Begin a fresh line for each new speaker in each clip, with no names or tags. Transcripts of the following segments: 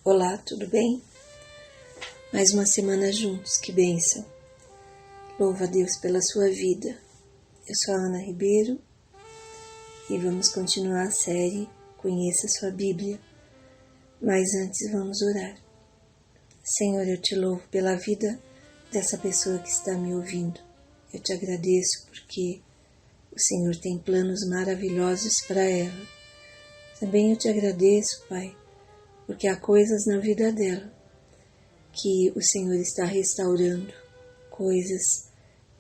Olá, tudo bem? Mais uma semana juntos, que bênção! Louva a Deus pela sua vida. Eu sou a Ana Ribeiro e vamos continuar a série Conheça Sua Bíblia. Mas antes vamos orar. Senhor, eu te louvo pela vida dessa pessoa que está me ouvindo. Eu te agradeço porque o Senhor tem planos maravilhosos para ela. Também eu te agradeço, Pai, porque há coisas na vida dela que o Senhor está restaurando, coisas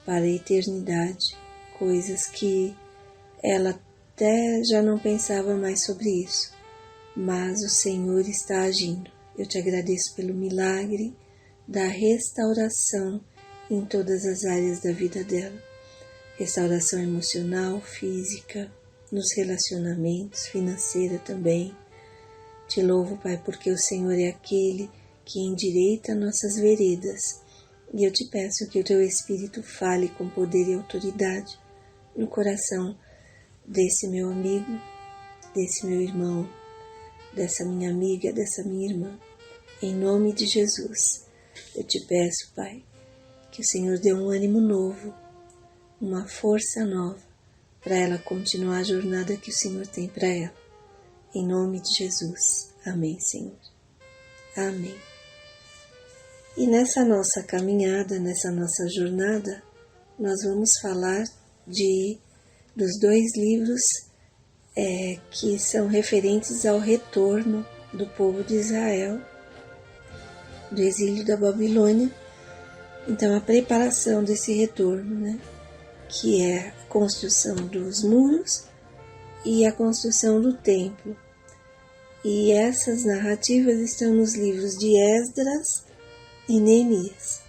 para a eternidade, coisas que ela até já não pensava mais sobre isso, mas o Senhor está agindo. Eu te agradeço pelo milagre da restauração em todas as áreas da vida dela, restauração emocional, física, nos relacionamentos, financeira também. Te louvo, Pai, porque o Senhor é aquele que endireita nossas veredas. E eu te peço que o Teu Espírito fale com poder e autoridade no coração desse meu amigo, desse meu irmão, dessa minha amiga, dessa minha irmã. Em nome de Jesus, eu te peço, Pai, que o Senhor dê um ânimo novo, uma força nova para ela continuar a jornada que o Senhor tem para ela. Em nome de Jesus. Amém, Senhor. Amém. E nessa nossa caminhada, nessa nossa jornada, nós vamos falar dos dois livros que são referentes ao retorno do povo de Israel, do exílio da Babilônia. Então, a preparação desse retorno, que é a construção dos muros e a construção do templo. E essas narrativas estão nos livros de Esdras e Neemias.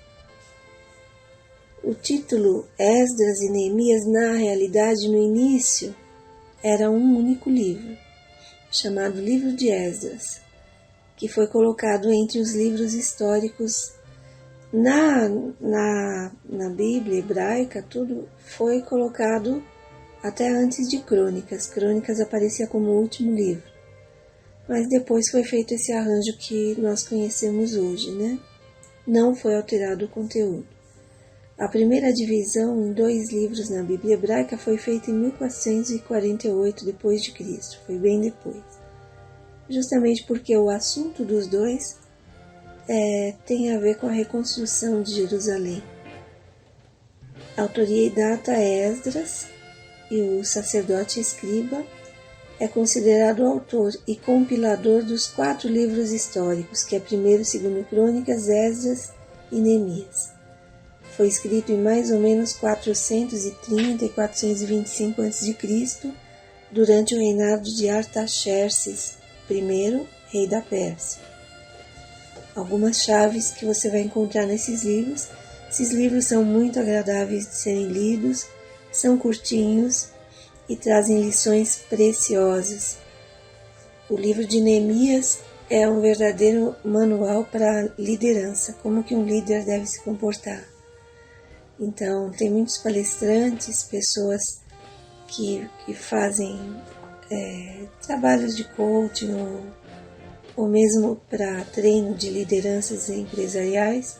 O título Esdras e Neemias, na realidade, no início, era um único livro, chamado Livro de Esdras, que foi colocado entre os livros históricos. Na Bíblia hebraica, tudo foi colocado até antes de Crônicas. Crônicas aparecia como o último livro. Mas depois foi feito esse arranjo que nós conhecemos hoje, Não foi alterado o conteúdo. A primeira divisão em dois livros na Bíblia hebraica foi feita em 1448 d.C., foi bem depois. Justamente porque o assunto dos dois tem a ver com a reconstrução de Jerusalém. A autoria e data é Esdras, e o sacerdote escriba é considerado o autor e compilador dos 4 livros históricos, que é 1º e 2º Crônicas, Esdras e Neemias. Foi escrito em mais ou menos 430 e 425 a.C., durante o reinado de Artaxerxes I, rei da Pérsia. Algumas chaves que você vai encontrar nesses livros. Esses livros são muito agradáveis de serem lidos, são curtinhos e trazem lições preciosas. O livro de Neemias é um verdadeiro manual para liderança, como que um líder deve se comportar. Então, tem muitos palestrantes, pessoas que fazem trabalhos de coaching ou mesmo para treino de lideranças empresariais.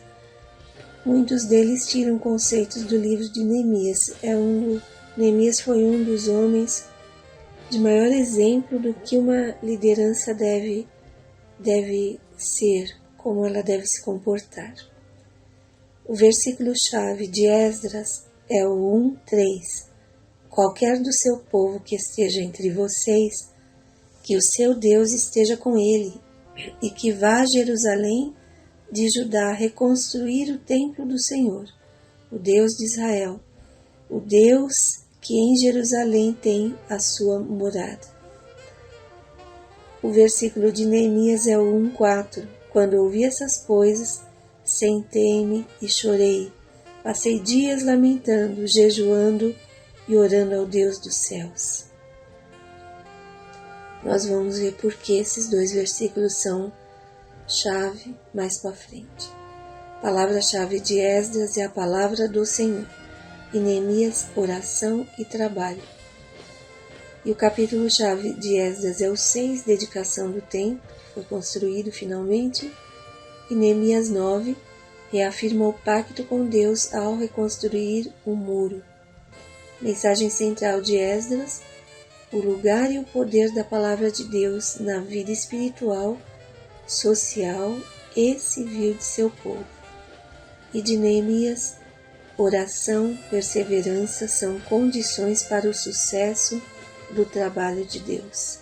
Muitos deles tiram conceitos do livro de Neemias. Neemias foi um dos homens de maior exemplo do que uma liderança deve ser, como ela deve se comportar. O versículo-chave de Esdras é o 1:3. Qualquer do seu povo que esteja entre vocês, que o seu Deus esteja com ele, e que vá a Jerusalém de Judá reconstruir o templo do Senhor, o Deus de Israel, o Deus que em Jerusalém tem a sua morada. O versículo de Neemias é o 1:4. Quando ouvi essas coisas, sentei-me e chorei. Passei dias lamentando, jejuando e orando ao Deus dos céus. Nós vamos ver por que esses dois versículos são chave mais para frente. A palavra-chave de Esdras é a palavra do Senhor. E Neemias, oração e trabalho. E o capítulo-chave de Esdras é o 6, dedicação do templo. foi construído finalmente, e Neemias 9 reafirma o pacto com Deus ao reconstruir o muro. Mensagem central de Esdras: o lugar e o poder da palavra de Deus na vida espiritual, social e civil de seu povo. E de Neemias: oração, perseverança são condições para o sucesso do trabalho de Deus.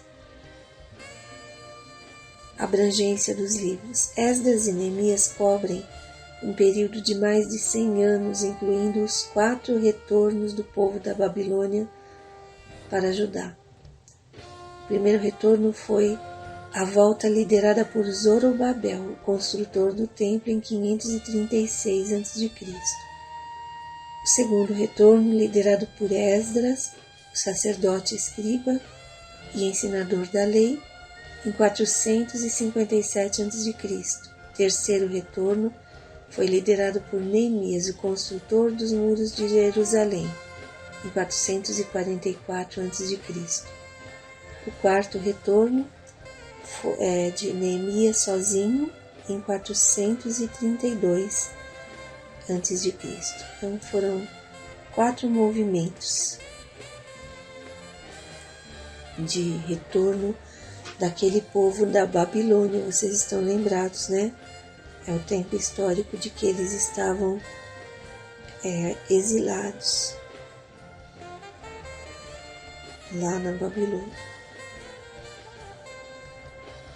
Abrangência dos livros. Esdras e Neemias cobrem um período de mais de 100 anos, incluindo os 4 retornos do povo da Babilônia para Judá. O primeiro retorno foi a volta liderada por Zorobabel, o construtor do templo, em 536 a.C. O segundo retorno, liderado por Esdras, o sacerdote escriba e ensinador da lei, em 457 a.C. O terceiro retorno foi liderado por Neemias, o construtor dos muros de Jerusalém, em 444 a.C. O quarto retorno é de Neemias sozinho, em 432 a.C. Então foram 4 movimentos de retorno daquele povo da Babilônia. Vocês estão lembrados, né? É o tempo histórico de que eles estavam exilados lá na Babilônia.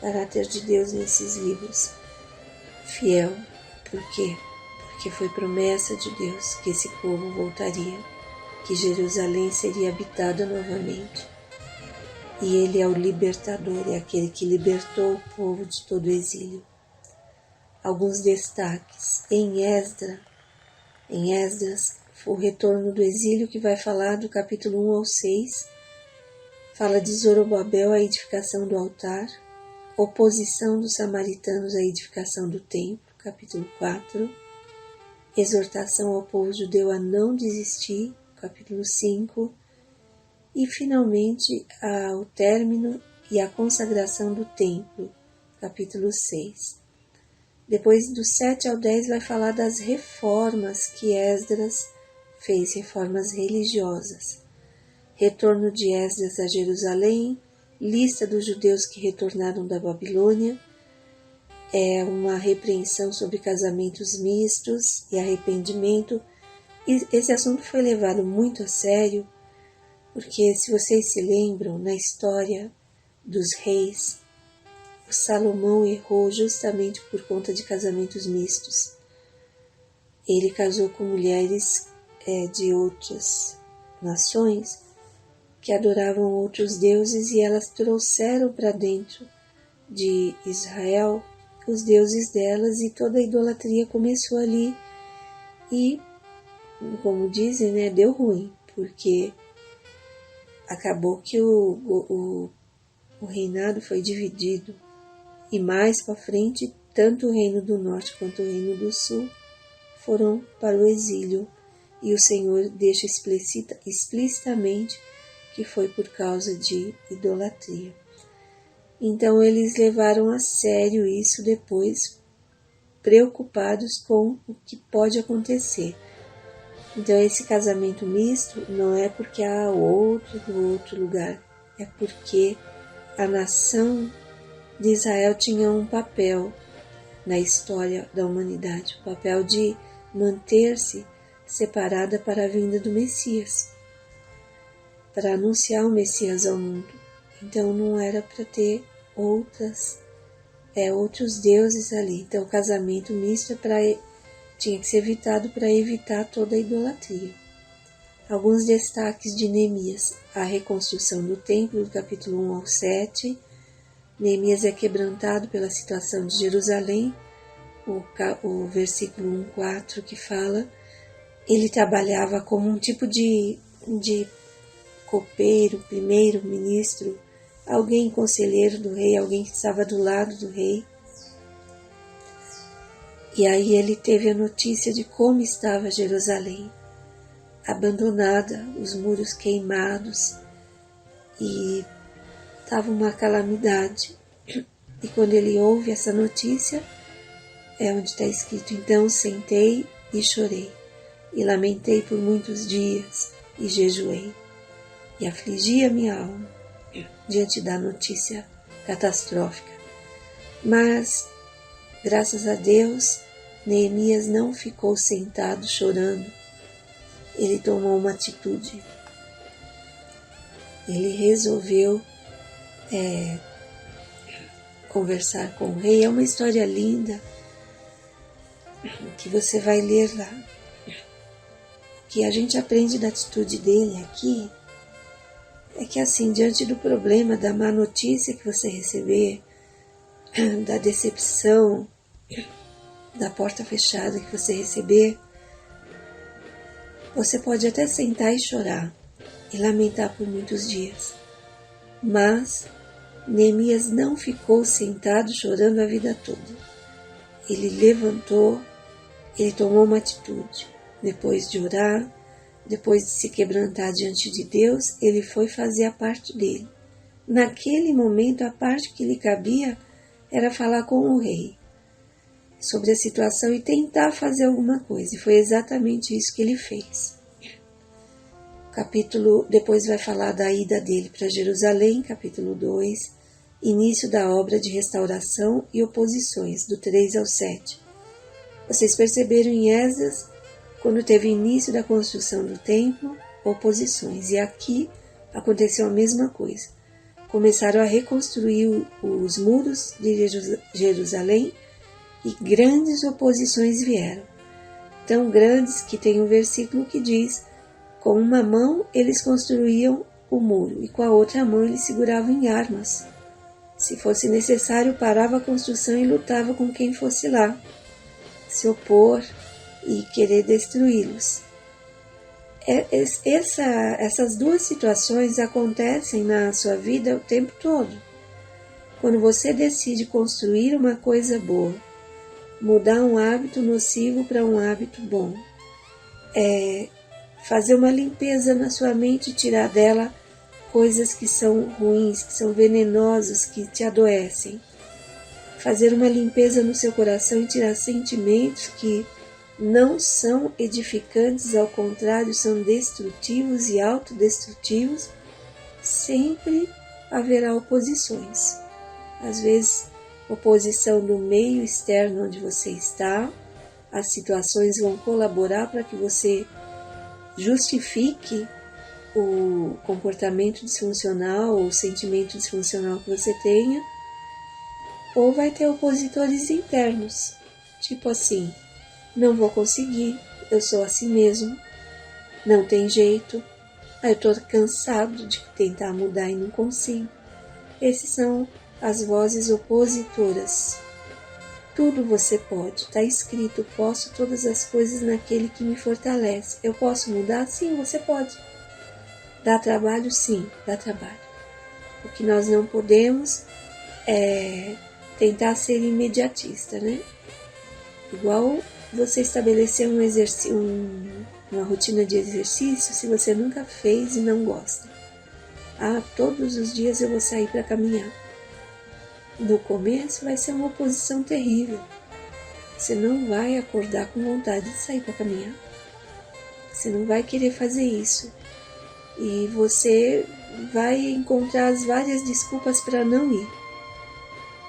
Caráter de Deus nesses livros. Fiel. Por quê? Porque foi promessa de Deus que esse povo voltaria, que Jerusalém seria habitada novamente. E Ele é o libertador, é aquele que libertou o povo de todo o exílio. Alguns destaques. Em Esdras, o retorno do exílio, que vai falar do capítulo 1 ao 6, fala de Zorobabel, a edificação do altar, oposição dos samaritanos à edificação do templo, capítulo 4, exortação ao povo judeu a não desistir, capítulo 5, e finalmente o término e a consagração do templo, capítulo 6. Depois do 7 ao 10 vai falar das reformas que Esdras fez, reformas religiosas. Retorno de Esdras a Jerusalém, lista dos judeus que retornaram da Babilônia, uma repreensão sobre casamentos mistos e arrependimento. E esse assunto foi levado muito a sério, porque se vocês se lembram, na história dos reis, Salomão errou justamente por conta de casamentos mistos. Ele casou com mulheres de outras nações que adoravam outros deuses, e elas trouxeram para dentro de Israel os deuses delas, e toda a idolatria começou ali. E, como dizem, né, deu ruim, porque acabou que o reinado foi dividido. E mais para frente, tanto o reino do norte quanto o reino do sul foram para o exílio. E o Senhor deixa explicitamente que foi por causa de idolatria. Então eles levaram a sério isso depois, preocupados com o que pode acontecer. Então esse casamento misto não é porque há outro do outro lugar, é porque a nação de Israel tinha um papel na história da humanidade, o papel de manter-se separada para a vinda do Messias, para anunciar o Messias ao mundo. Então não era para ter outros deuses ali. Então o casamento misto tinha que ser evitado para evitar toda a idolatria. Alguns destaques de Neemias: a reconstrução do templo, do capítulo 1 ao 7. Neemias é quebrantado pela situação de Jerusalém, o versículo 1:4 que fala: ele trabalhava como um tipo de copeiro, primeiro-ministro, alguém conselheiro do rei, alguém que estava do lado do rei. E aí ele teve a notícia de como estava Jerusalém, abandonada, os muros queimados, e estava uma calamidade. E quando ele ouve essa notícia, é onde está escrito: então sentei e chorei, e lamentei por muitos dias, e jejuei, e afligi a minha alma diante da notícia catastrófica. Mas, graças a Deus, Neemias não ficou sentado chorando. Ele tomou uma atitude. Ele resolveu conversar com o rei. É uma história linda que você vai ler lá. O que a gente aprende da atitude dele aqui é que, assim, diante do problema, da má notícia que você receber, da decepção, da porta fechada que você receber, você pode até sentar e chorar e lamentar por muitos dias. Mas Neemias não ficou sentado chorando a vida toda. Ele levantou, ele tomou uma atitude. Depois de orar, depois de se quebrantar diante de Deus, ele foi fazer a parte dele. Naquele momento, a parte que lhe cabia era falar com o rei sobre a situação e tentar fazer alguma coisa. E foi exatamente isso que ele fez. O capítulo depois vai falar da ida dele para Jerusalém, capítulo 2, início da obra de restauração e oposições, do 3 ao 7. Vocês perceberam em Esdras, quando teve início da construção do templo, oposições. E aqui aconteceu a mesma coisa. Começaram a reconstruir os muros de Jerusalém e grandes oposições vieram. Tão grandes que tem um versículo que diz: com uma mão eles construíam o muro e com a outra mão eles seguravam em armas. Se fosse necessário, parava a construção e lutava com quem fosse lá se opor e querer destruí-los. Essas duas situações acontecem na sua vida o tempo todo. Quando você decide construir uma coisa boa, mudar um hábito nocivo para um hábito bom, fazer uma limpeza na sua mente e tirar dela coisas que são ruins, que são venenosas, que te adoecem. Fazer uma limpeza no seu coração e tirar sentimentos que não são edificantes, ao contrário, são destrutivos e autodestrutivos. Sempre haverá oposições. Às vezes, oposição do meio externo onde você está. As situações vão colaborar para que você justifique o comportamento disfuncional ou o sentimento disfuncional que você tenha. Ou vai ter opositores internos, tipo assim: não vou conseguir, eu sou assim mesmo, não tem jeito, eu estou cansado de tentar mudar e não consigo. Esses são as vozes opositoras. Tudo você pode, está escrito: posso todas as coisas naquele que me fortalece. Eu posso mudar? Sim, você pode. Dá trabalho? Sim, dá trabalho. O que nós não podemos é tentar ser imediatista, né? Igual você estabelecer uma rotina de exercício se você nunca fez e não gosta. Todos os dias eu vou sair para caminhar. No começo vai ser uma oposição terrível. Você não vai acordar com vontade de sair para caminhar. Você não vai querer fazer isso. E você vai encontrar as várias desculpas para não ir.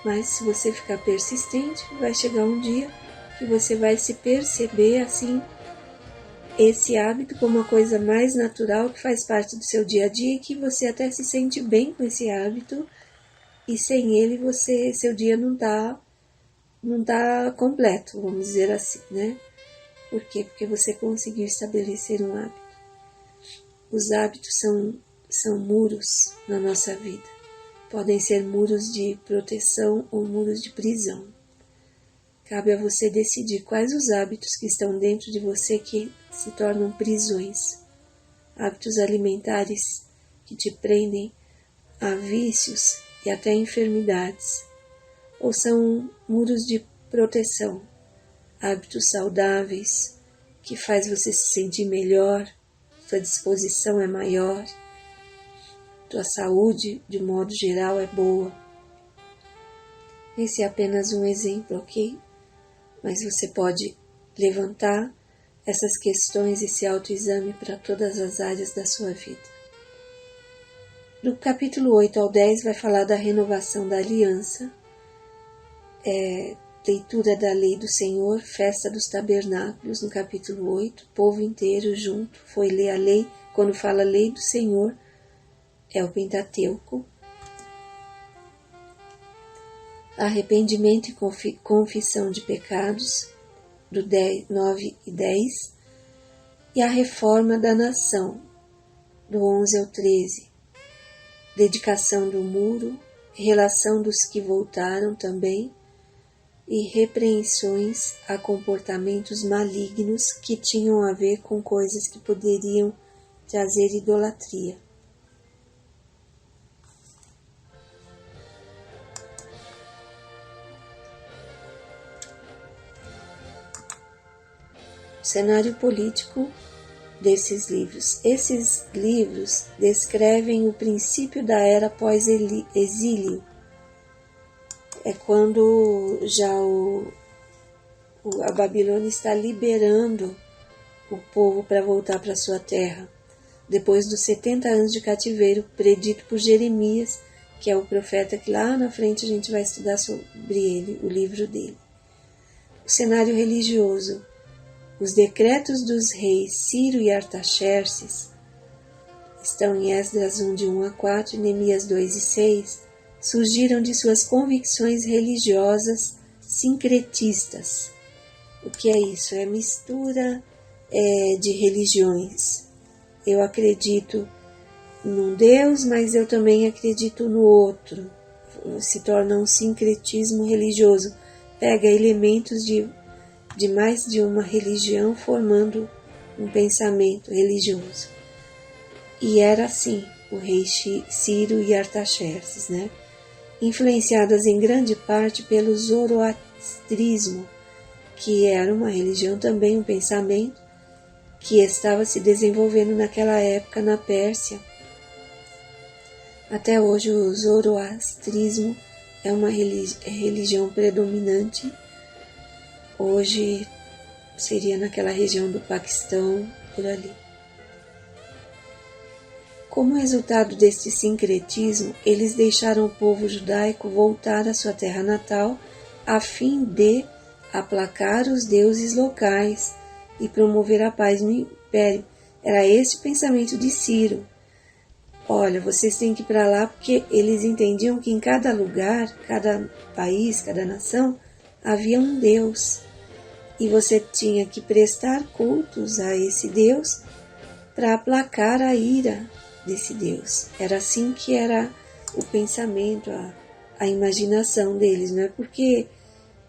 Mas se você ficar persistente, vai chegar um dia que você vai se perceber assim, esse hábito como uma coisa mais natural, que faz parte do seu dia a dia, e que você até se sente bem com esse hábito, e sem ele seu dia não tá completo, vamos dizer assim, né? Por quê? Porque você conseguiu estabelecer um hábito. Os hábitos são muros na nossa vida. Podem ser muros de proteção ou muros de prisão. Cabe a você decidir quais os hábitos que estão dentro de você que se tornam prisões. Hábitos alimentares que te prendem a vícios e até enfermidades. Ou são muros de proteção. Hábitos saudáveis que faz você se sentir melhor, sua disposição é maior, tua saúde, de modo geral, é boa. Esse é apenas um exemplo, ok? Mas você pode levantar essas questões, esse autoexame para todas as áreas da sua vida. Do capítulo 8 ao 10 vai falar da renovação da aliança, leitura da lei do Senhor, festa dos tabernáculos, no capítulo 8, o povo inteiro junto foi ler a lei. Quando fala lei do Senhor, é o Pentateuco. Arrependimento e confissão de pecados, do 9 e 10, e a reforma da nação, do 11 ao 13. Dedicação do muro, relação dos que voltaram também, e repreensões a comportamentos malignos que tinham a ver com coisas que poderiam trazer idolatria. O cenário político desses livros. Esses livros descrevem o princípio da era pós-exílio. É quando já a Babilônia está liberando o povo para voltar para sua terra, depois dos 70 anos de cativeiro, predito por Jeremias, que é o profeta que lá na frente a gente vai estudar sobre ele, o livro dele. O cenário religioso. Os decretos dos reis Ciro e Artaxerxes estão em Esdras 1, de 1 a 4, e Neemias 2 e 6, surgiram de suas convicções religiosas sincretistas. O que é isso? É mistura de religiões. Eu acredito num Deus, mas eu também acredito no outro. Se torna um sincretismo religioso. Pega elementos de mais de uma religião formando um pensamento religioso. E era assim, o rei Ciro e Artaxerxes, né? Influenciadas em grande parte pelo zoroastrismo, que era uma religião também, um pensamento que estava se desenvolvendo naquela época na Pérsia. Até hoje o zoroastrismo é uma religião predominante. Hoje seria naquela região do Paquistão, por ali. Como resultado deste sincretismo, eles deixaram o povo judaico voltar à sua terra natal a fim de aplacar os deuses locais e promover a paz no império. Era esse o pensamento de Ciro. Olha, vocês têm que ir para lá porque eles entendiam que em cada lugar, cada país, cada nação, havia um Deus. E você tinha que prestar cultos a esse Deus para aplacar a ira desse Deus. Era assim que era o pensamento, a imaginação deles. Não é porque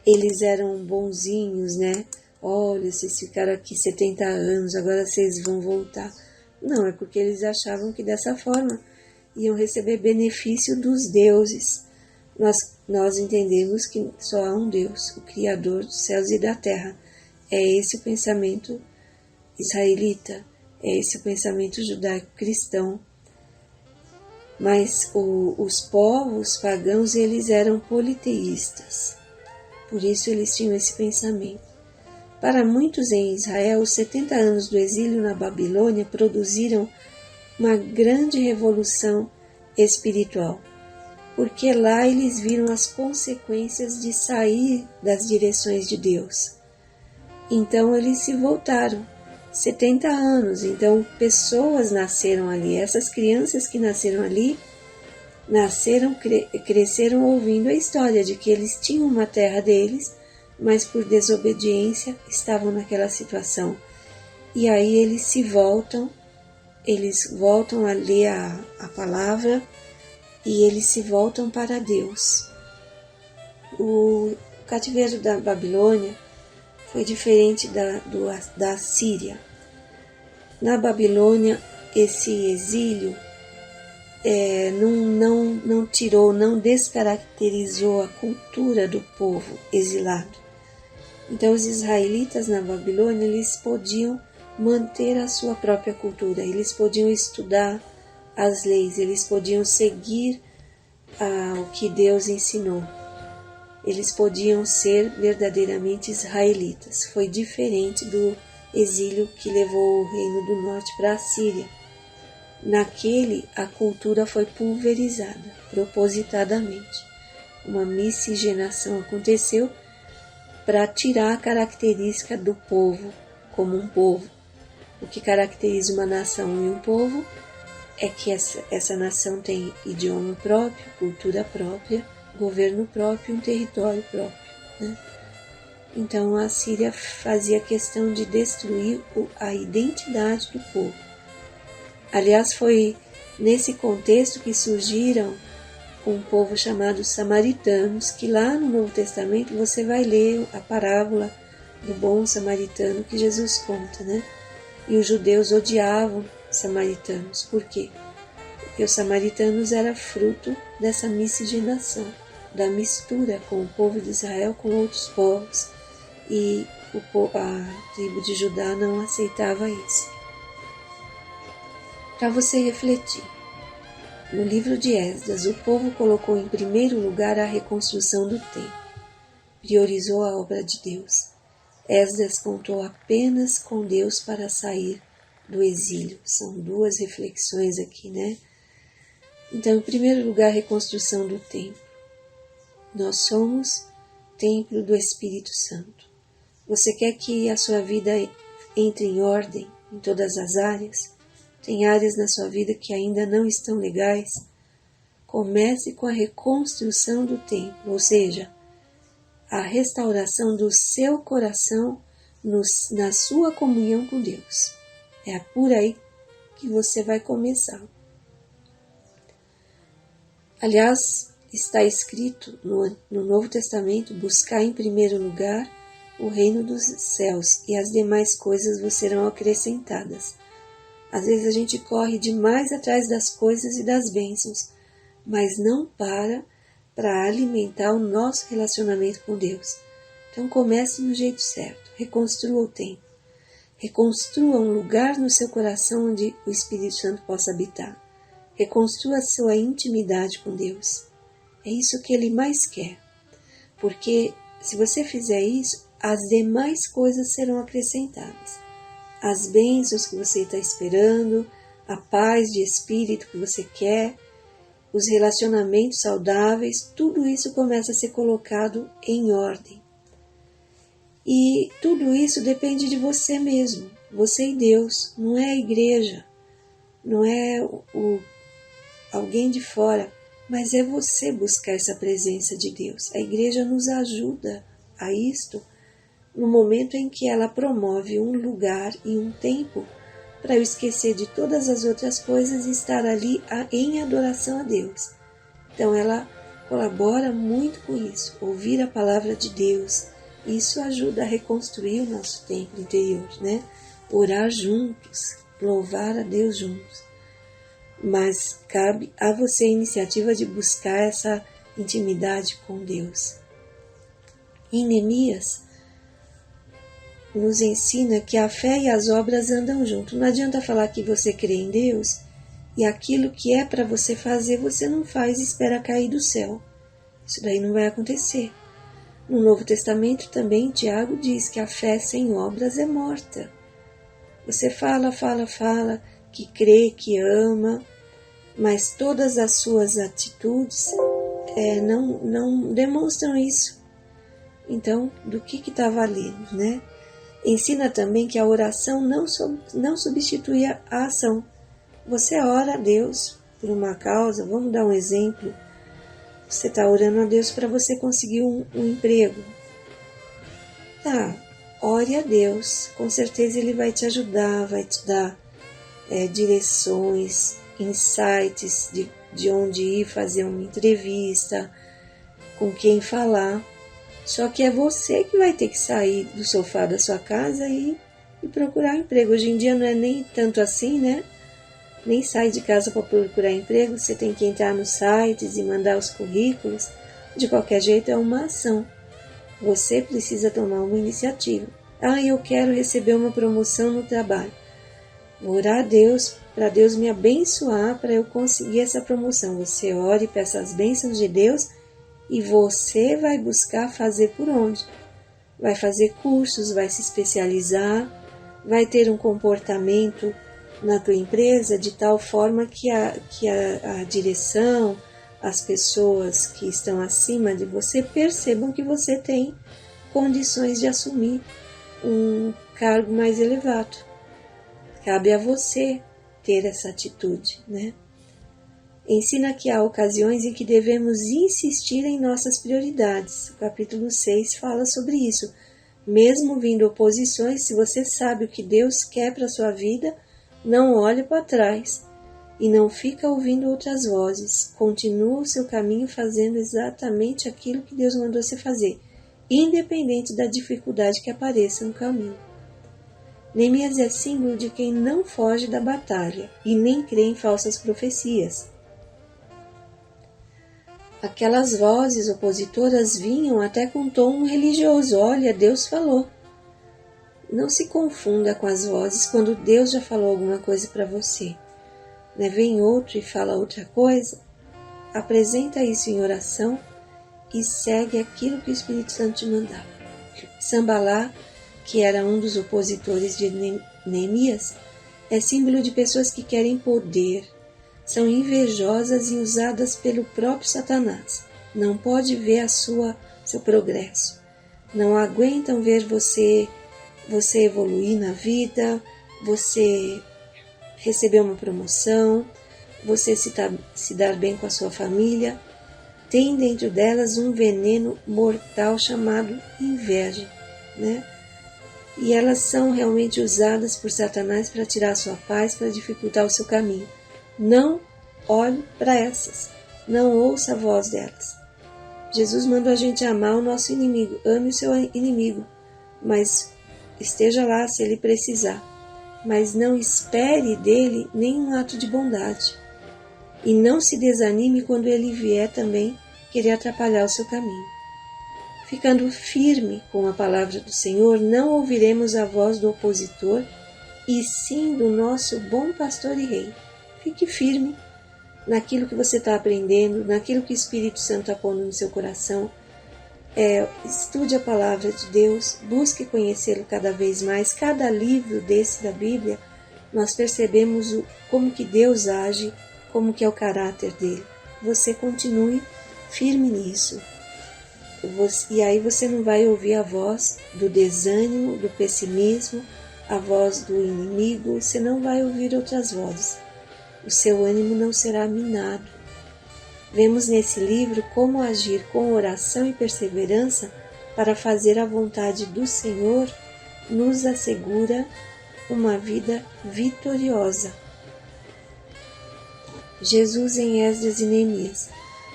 eles eram bonzinhos, né? Olha, vocês ficaram aqui 70 anos, agora vocês vão voltar. Não, é porque eles achavam que dessa forma iam receber benefício dos deuses. Nós entendemos que só há um Deus, o Criador dos céus e da terra. É esse o pensamento israelita, é esse o pensamento judaico-cristão. Mas os povos pagãos, eles eram politeístas. Por isso eles tinham esse pensamento. Para muitos em Israel, os 70 anos do exílio na Babilônia produziram uma grande revolução espiritual, porque lá eles viram as consequências de sair das direções de Deus. Então eles se voltaram, 70 anos, então pessoas nasceram ali, essas crianças que nasceram ali, cresceram ouvindo a história de que eles tinham uma terra deles, mas por desobediência estavam naquela situação. E aí eles voltam a ler a palavra e eles se voltam para Deus. O cativeiro da Babilônia foi diferente da Síria. Na Babilônia, esse exílio não descaracterizou a cultura do povo exilado. Então, os israelitas na Babilônia, eles podiam manter a sua própria cultura, eles podiam estudar as leis, eles podiam seguir o que Deus ensinou. eles podiam ser verdadeiramente israelitas. Foi diferente do exílio que levou o reino do norte para a Síria. Naquele, a cultura foi pulverizada, propositadamente. Uma miscigenação aconteceu para tirar a característica do povo como um povo. O que caracteriza uma nação e um povo é que essa nação tem idioma próprio, cultura própria, governo próprio, um território próprio, né? Então a Síria fazia questão de destruir a identidade do povo. Aliás, foi nesse contexto que surgiram um povo chamado samaritanos, que lá no Novo Testamento você vai ler a parábola do bom samaritano que Jesus conta, né? E os judeus odiavam os samaritanos. Por quê? Porque os samaritanos eram fruto dessa miscigenação, da mistura com o povo de Israel com outros povos. E a tribo de Judá não aceitava isso. Para você refletir, no livro de Esdras, o povo colocou em primeiro lugar a reconstrução do templo, priorizou a obra de Deus. Esdras contou apenas com Deus para sair do exílio. São duas reflexões aqui, né? Então, em primeiro lugar, a reconstrução do templo. Nós somos templo do Espírito Santo. Você quer que a sua vida entre em ordem em todas as áreas? Tem áreas na sua vida que ainda não estão legais? Comece com a reconstrução do templo, ou seja, a restauração do seu coração na sua comunhão com Deus. É por aí que você vai começar. Aliás, está escrito no Novo Testamento: buscar em primeiro lugar o reino dos céus e as demais coisas vos serão acrescentadas. Às vezes a gente corre demais atrás das coisas e das bênçãos, mas não para alimentar o nosso relacionamento com Deus. Então comece no jeito certo, reconstrua o templo, reconstrua um lugar no seu coração onde o Espírito Santo possa habitar, reconstrua a sua intimidade com Deus. É isso que Ele mais quer, porque se você fizer isso, as demais coisas serão acrescentadas. As bênçãos que você está esperando, a paz de espírito que você quer, os relacionamentos saudáveis, tudo isso começa a ser colocado em ordem. E tudo isso depende de você mesmo, você e Deus, não é a igreja, não é alguém de fora, mas é você buscar essa presença de Deus. A igreja nos ajuda a isto no momento em que ela promove um lugar e um tempo para eu esquecer de todas as outras coisas e estar ali em adoração a Deus. Então ela colabora muito com isso, ouvir a palavra de Deus. Isso ajuda a reconstruir o nosso templo interior, né? Orar juntos, louvar a Deus juntos. Mas cabe a você a iniciativa de buscar essa intimidade com Deus. Em Neemias, nos ensina que a fé e as obras andam junto. Não adianta falar que você crê em Deus e aquilo que é para você fazer, você não faz e espera cair do céu. Isso daí não vai acontecer. No Novo Testamento também, Tiago diz que a fé sem obras é morta. Você fala que crê, que ama, mas todas as suas atitudes não demonstram isso. Então, do que está valendo, né? Ensina também que a oração não substitui a ação. Você ora a Deus por uma causa, vamos dar um exemplo. Você está orando a Deus para você conseguir um emprego. Tá, ore a Deus, com certeza Ele vai te ajudar, vai te dar direções, insights de onde ir fazer uma entrevista, com quem falar. Só que é você que vai ter que sair do sofá da sua casa e procurar emprego. Hoje em dia não é nem tanto assim, né? Nem sai de casa para procurar emprego, você tem que entrar nos sites e mandar os currículos. De qualquer jeito é uma ação. Você precisa tomar uma iniciativa. Eu quero receber uma promoção no trabalho. Vou orar a Deus para Deus me abençoar para eu conseguir essa promoção. Você ore, peça as bênçãos de Deus e você vai buscar fazer por onde? Vai fazer cursos, vai se especializar, vai ter um comportamento na tua empresa de tal forma que a direção, as pessoas que estão acima de você percebam que você tem condições de assumir um cargo mais elevado. Cabe a você ter essa atitude, né? Ensina que há ocasiões em que devemos insistir em nossas prioridades. O capítulo 6 fala sobre isso. Mesmo vindo oposições, se você sabe o que Deus quer para a sua vida, não olhe para trás e não fica ouvindo outras vozes. Continua o seu caminho fazendo exatamente aquilo que Deus mandou você fazer, independente da dificuldade que apareça no caminho. Neemias é símbolo de quem não foge da batalha e nem crê em falsas profecias. Aquelas vozes opositoras vinham até com tom religioso. Olha, Deus falou. Não se confunda com as vozes quando Deus já falou alguma coisa para você. Né? Vem outro e fala outra coisa. Apresenta isso em oração e segue aquilo que o Espírito Santo te mandar. Sambalá, que era um dos opositores de Neemias, é símbolo de pessoas que querem poder. São invejosas e usadas pelo próprio Satanás. Não pode ver seu progresso. Não aguentam ver você evoluir na vida, você receber uma promoção, você se dar bem com a sua família. Tem dentro delas um veneno mortal chamado inveja, né? E elas são realmente usadas por Satanás para tirar a sua paz, para dificultar o seu caminho. Não olhe para essas, não ouça a voz delas. Jesus mandou a gente amar o nosso inimigo, ame o seu inimigo, mas esteja lá se ele precisar, mas não espere dele nenhum ato de bondade. E não se desanime quando ele vier também querer atrapalhar o seu caminho. Ficando firme com a palavra do Senhor, não ouviremos a voz do opositor, e sim do nosso bom pastor e rei. Fique firme naquilo que você está aprendendo, naquilo que o Espírito Santo está pondo no seu coração. Estude a palavra de Deus, busque conhecê-lo cada vez mais. Cada livro desse da Bíblia, nós percebemos como que Deus age, como que é o caráter dele. Você continue firme nisso. E aí você não vai ouvir a voz do desânimo, do pessimismo, a voz do inimigo, você não vai ouvir outras vozes. O seu ânimo não será minado. Vemos nesse livro como agir com oração e perseverança para fazer a vontade do Senhor nos assegura uma vida vitoriosa. Jesus em Esdras e Neemias.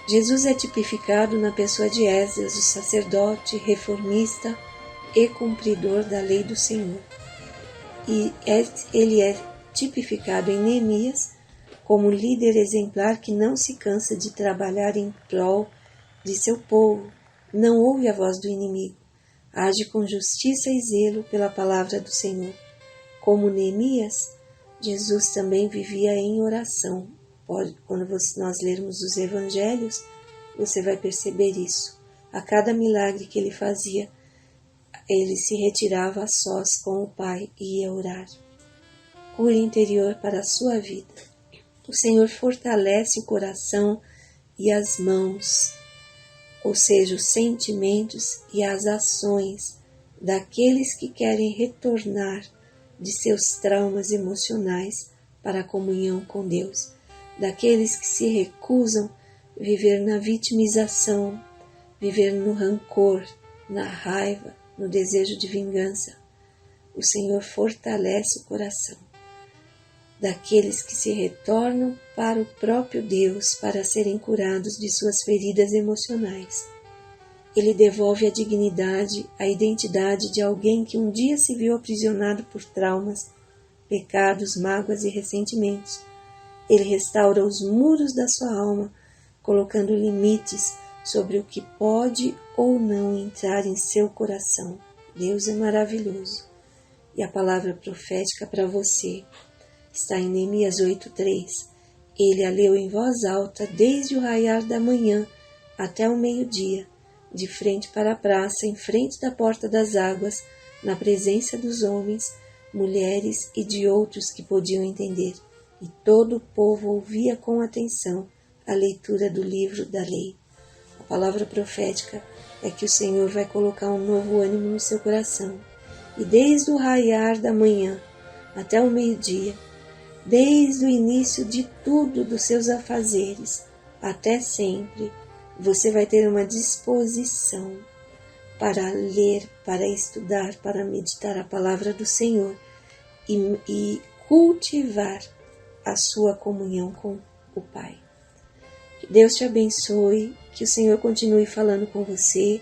Jesus é tipificado na pessoa de Esdras, o sacerdote, reformista e cumpridor da lei do Senhor. E ele é tipificado em Neemias como líder exemplar que não se cansa de trabalhar em prol de seu povo, não ouve a voz do inimigo, age com justiça e zelo pela palavra do Senhor. Como Neemias, Jesus também vivia em oração. Quando nós lermos os evangelhos, você vai perceber isso. A cada milagre que ele fazia, ele se retirava a sós com o Pai e ia orar. Cura interior para a sua vida. O Senhor fortalece o coração e as mãos, ou seja, os sentimentos e as ações daqueles que querem retornar de seus traumas emocionais para a comunhão com Deus, daqueles que se recusam a viver na vitimização, viver no rancor, na raiva, no desejo de vingança. O Senhor fortalece o coração daqueles que se retornam para o próprio Deus para serem curados de suas feridas emocionais. Ele devolve a dignidade, a identidade de alguém que um dia se viu aprisionado por traumas, pecados, mágoas e ressentimentos. Ele restaura os muros da sua alma, colocando limites sobre o que pode ou não entrar em seu coração. Deus é maravilhoso. E a palavra profética para você está em Neemias 8:3. Ele a leu em voz alta desde o raiar da manhã até o meio-dia, de frente para a praça, em frente da porta das águas, na presença dos homens, mulheres e de outros que podiam entender. E todo o povo ouvia com atenção a leitura do livro da lei. A palavra profética é que o Senhor vai colocar um novo ânimo no seu coração. E desde o raiar da manhã até o meio-dia, desde o início de tudo dos seus afazeres até sempre, você vai ter uma disposição para ler, para estudar, para meditar a palavra do Senhor e cultivar a sua comunhão com o Pai. Que Deus te abençoe, que o Senhor continue falando com você.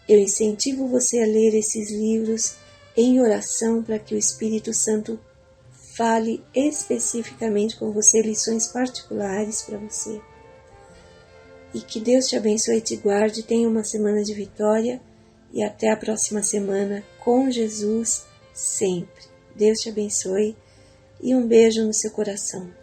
Eu incentivo você a ler esses livros em oração para que o Espírito Santo fale especificamente com você, lições particulares para você. E que Deus te abençoe e te guarde. Tenha uma semana de vitória e até a próxima semana com Jesus sempre. Deus te abençoe e um beijo no seu coração.